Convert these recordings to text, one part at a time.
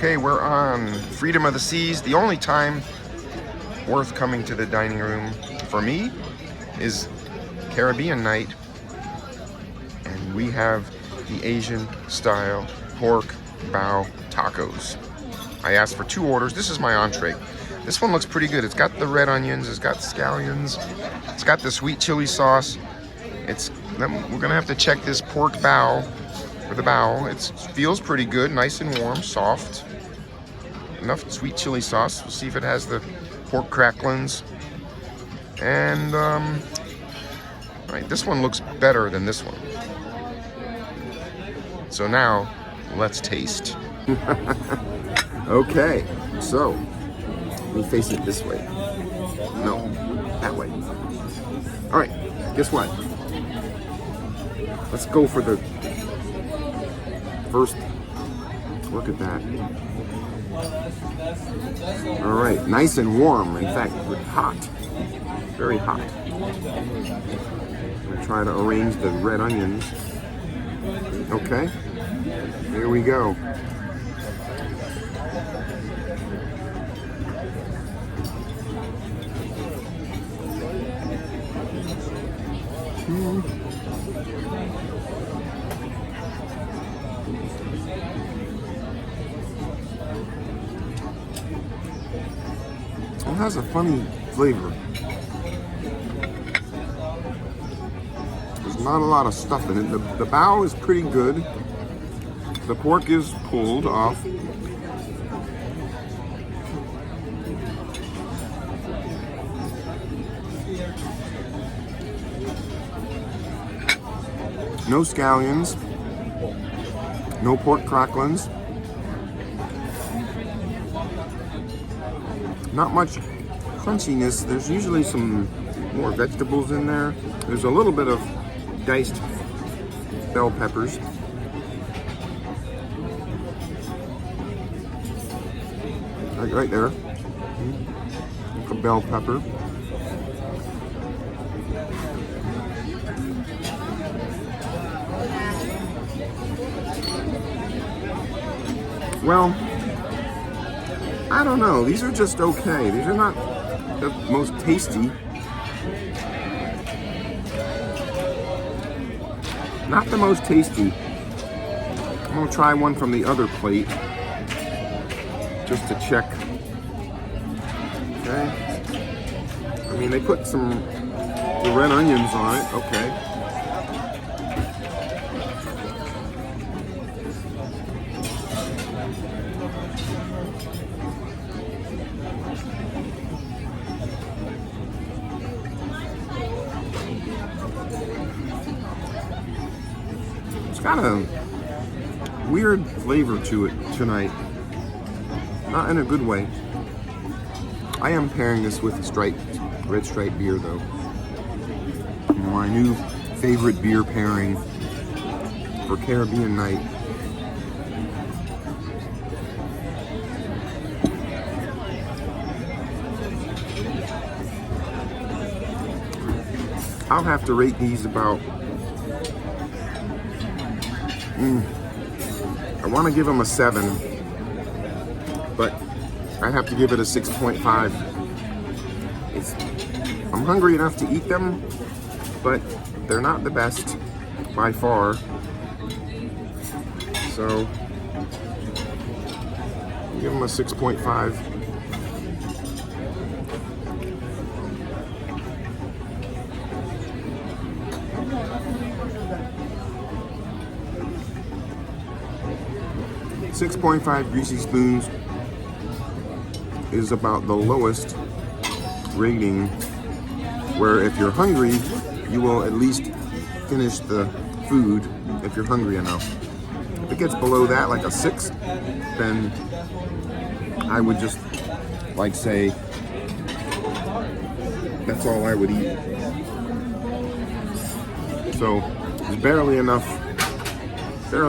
Okay, we're on Freedom of the Seas. The only time worth coming to the dining room for me is Caribbean night, and we have the Asian style pork bao tacos. I asked for 2 orders. This is my entree. This one looks pretty good. It's got the red onions, it's got scallions, it's got the sweet chili sauce. We're gonna have to check this pork bao for the bao. It feels pretty good, nice and warm, soft. Enough sweet chili sauce. We'll see if it has the pork cracklings. And right, this one looks better than this one. So now, let's taste. Okay, so let me face it this way. No, that way. All right, guess what? Let's go for the first. Look at that. All right, nice and warm. In fact, hot. Very hot. I'm gonna try to arrange the red onions. Okay, here we go. It has a funny flavor. There's not a lot of stuff in it. The bao is pretty good. The pork is pulled off. No scallions. No pork cracklings. Not much crunchiness. There's usually some more vegetables in there. There's a little bit of diced bell peppers. Right there. A bell pepper. Well, I don't know. These are just okay. These are not the most tasty. Not the most tasty. I'm gonna try one from the other plate just to check. Okay. I mean, they put the red onions on it. Okay. Got a weird flavor to it tonight. Not in a good way. I am pairing this with red stripe beer though. My new favorite beer pairing for Caribbean night. I'll have to rate these about I want to give them a 7, but I have to give it a 6.5. I'm hungry enough to eat them, but they're not the best by far. So, I'll give them a 6.5. .5 greasy spoons is about the lowest rating, where if you're hungry, you will at least finish the food if you're hungry enough. If it gets below that, like a 6, then I would just say that's all I would eat. So it's barely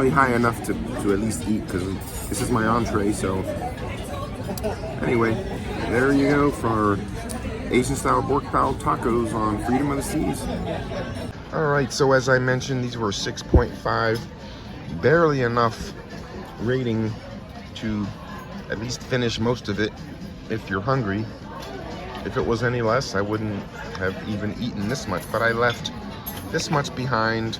high enough to at least eat, because this is my entree. So anyway, there you go for Asian style pork bao tacos on Freedom of the Seas. All right, so as I mentioned, these were 6.5, barely enough rating to at least finish most of it if you're hungry. If it was any less, I wouldn't have even eaten this much, but I left this much behind.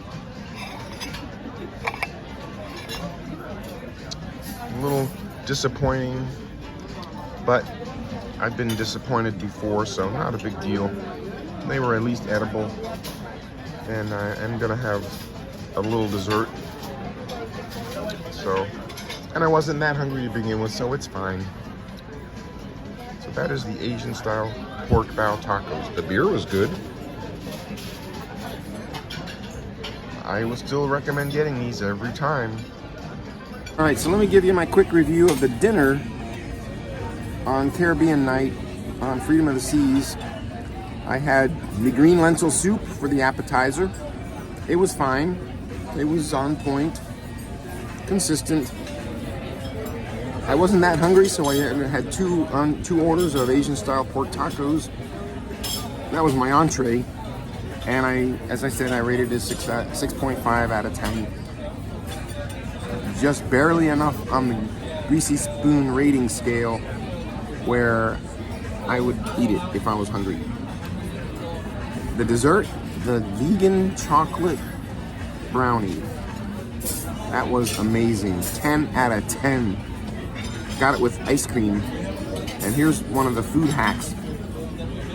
A little disappointing, but I've been disappointed before, so not a big deal. They were at least edible, and I am gonna have a little dessert. So, and I wasn't that hungry to begin with, so it's fine. So that is the Asian style pork bao tacos. The beer was good. I would still recommend getting these every time. All right, so let me give you my quick review of the dinner on Caribbean night on Freedom of the Seas. I had the green lentil soup for the appetizer. It was fine. It was on point, consistent. I wasn't that hungry, so I had two orders of Asian style pork tacos. That was my entree, and as I said, I rated it 6.5 out of 10. Just barely enough on the greasy spoon rating scale where I would eat it if I was hungry. The dessert, the vegan chocolate brownie, that was amazing. 10 out of 10. Got it with ice cream. And here's one of the food hacks.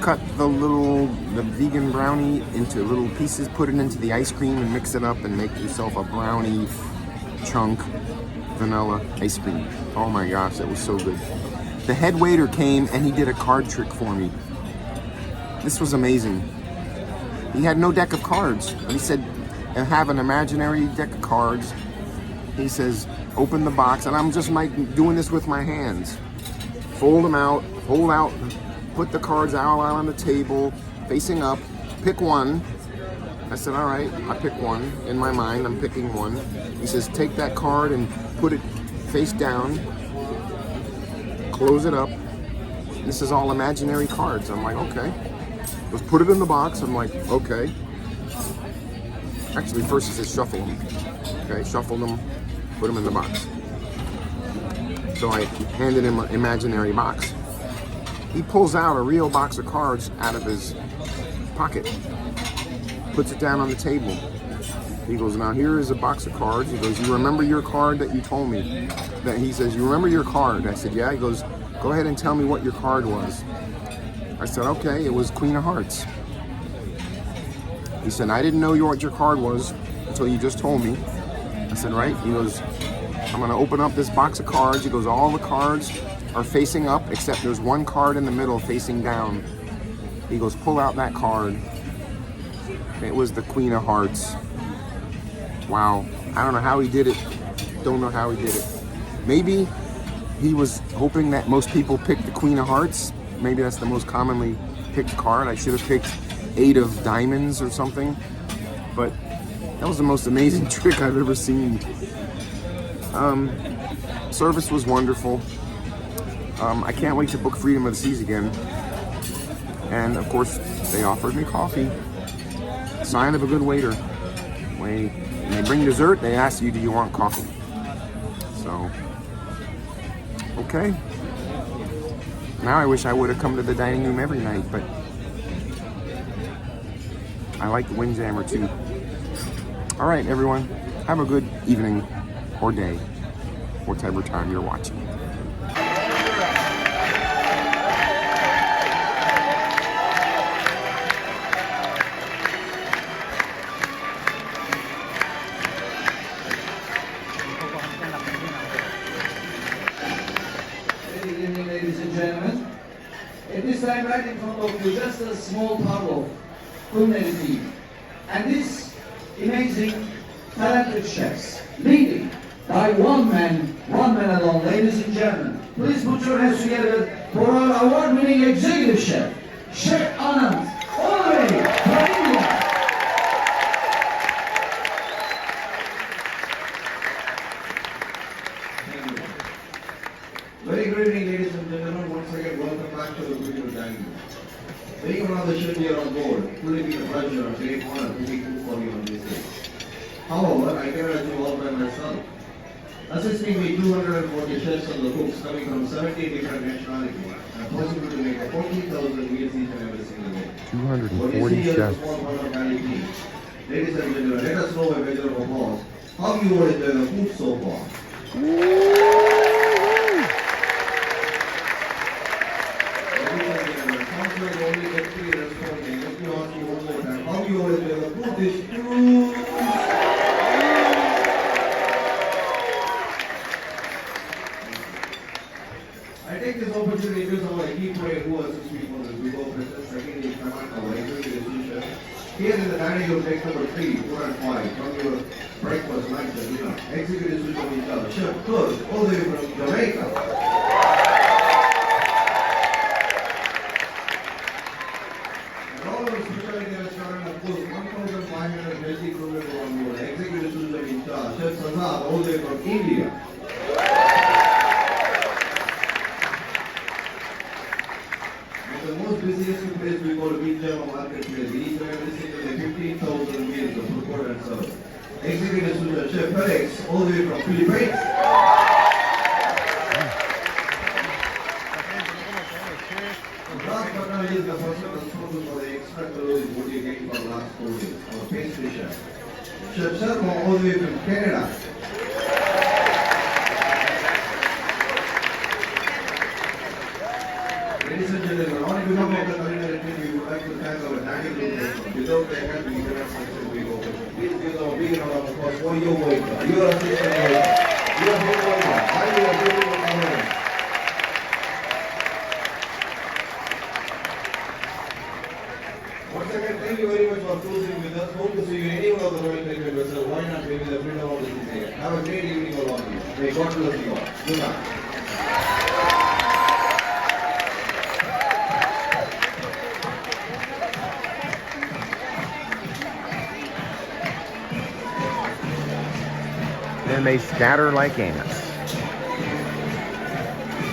Cut the vegan brownie into little pieces, put it into the ice cream and mix it up and make yourself a brownie chunk vanilla ice cream. Oh my gosh, that was so good. The head waiter came and he did a card trick for me. This was amazing. He had no deck of cards. He said, have an imaginary deck of cards. He says, open the box, and I'm just doing this with my hands. Fold them out, hold out, put the cards out on the table, facing up, pick one. I said, all right, I pick one. In my mind, I'm picking one. He says, take that card and put it face down, close it up. This is all imaginary cards. I'm like, okay. Let's put it in the box. I'm like, okay. Actually, first he says, shuffle them. Okay, shuffle them, put them in the box. So I handed him an imaginary box. He pulls out a real box of cards out of his pocket, puts it down on the table. He goes, now here is a box of cards. He goes, you remember your card that you told me? That he says, you remember your card? I said, yeah. He goes, go ahead and tell me what your card was. I said, okay, it was Queen of Hearts. He said, I didn't know what your card was until you just told me. I said, right? He goes, I'm gonna open up this box of cards. He goes, all the cards are facing up, except there's one card in the middle facing down. He goes, pull out that card. It was the Queen of Hearts. Wow, I don't know how he did it. Don't know how he did it. Maybe he was hoping that most people picked the Queen of Hearts. Maybe that's the most commonly picked card. I should have picked 8 of diamonds or something. But that was the most amazing trick I've ever seen. Service was wonderful. I can't wait to book Freedom of the Seas again. And of course, they offered me coffee. Sign of a good waiter. When they bring dessert, they ask you, do you want coffee? So, okay. Now I wish I would have come to the dining room every night, but I like the Windjammer too. All right, everyone, have a good evening or day, whatever time you're watching. Good evening, ladies and gentlemen. At this time, right in front of you, just a small part of culinary team. And these amazing, talented chefs, leading by one man alone. Ladies and gentlemen, please put your hands together for our award-winning executive chef, Chef Anand, all the way from India. Very good evening, ladies and gentlemen. Once again, welcome back to the video dining room. Being one of the chefs here on board, it will be a pleasure and great honor to be cook for you on this day. However, I cannot do all by myself. Assisting me 240 chefs on the books coming from 70 different nationalities and possible to make 40,000 meals each and every single day. What you 240 see here is a chefs. small part of value team. Ladies and gentlemen, let us know by measure of applause how you would enjoy the food so far. Ladies and gentlemen, sounds like only the three responding. Let me ask you one more time. How you would enjoy the food is true. I take this opportunity to introduce our key player who assists me for this video process. Second is Samantha, our executive sous. Here in the dining room, take number 3, 4 and 5 from your breakfast, lunch and dinner. Executive sous in charge, chef Kurt, all the way from Jamaica. And all our specialty restaurant, of course, 1,500 healthy crew members on board. Executive sous in charge, chef Sazad, all the way from India. The most busiest place we call Beach Java Marketplace. Each and every single day, 15,000 meals of prepared and served. Executive sous chef Felix, all the way from Philippines. Last but not least, the person responsible for the extra calories body again for the last 4 days. Our pastry chef. Chef Sharma, all the way from Canada. Ladies and gentlemen, on behalf of the culinary team, we would like to thank our dining room restaurant. Without their help, we cannot successfully open. Please give them a big round of applause for your work. You are assistant work. You are good work. And you are beautiful comment. Once again, thank you very much for closing with us. Hope to see you in any one of the Royal Caribbean vessels. Why not maybe the freedom of the city? Have a great evening all of you. May God bless you all. Good night. And they scatter like ants.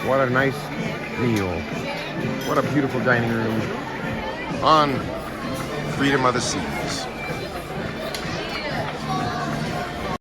What a nice meal. What a beautiful dining room on Freedom of the Seas.